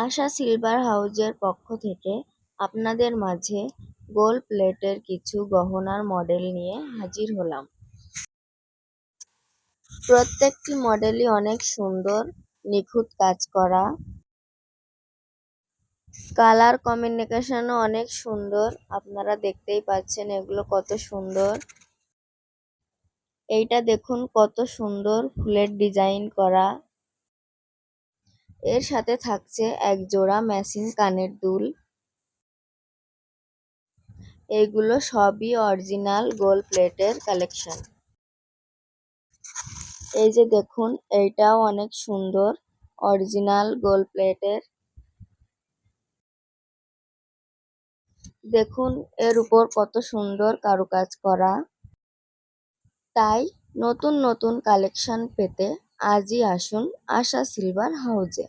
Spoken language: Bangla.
আশা সিলভার হাউজের পক্ষ থেকে আপনাদের মাঝে গোল্ড প্লেটের কিছু গহনার মডেল নিয়ে হাজির হলাম। প্রত্যেকটি মডেলই অনেক সুন্দর, নিখুঁত কাজ করা। কালার কম্বিনেশনও অনেক সুন্দর, আপনারা দেখতেই পাচ্ছেন এগুলো কত সুন্দর। এইটা দেখুন কত সুন্দর ফুলের ডিজাইন করা। এর সাথে থাকছে এক জোড়া ম্যাচিং কানের দুল। এইগুলো সবই অরিজিনাল গোল্ড প্লেটের কালেকশন। এই যে দেখুন, এইটাও অনেক সুন্দর, অরিজিনাল গোল্ড প্লেটের। দেখুন এর উপর কত সুন্দর কারুকাজ করা। তাই নতুন নতুন কালেকশন পেতে আজই আসুন আশা সিলভার হাউজে।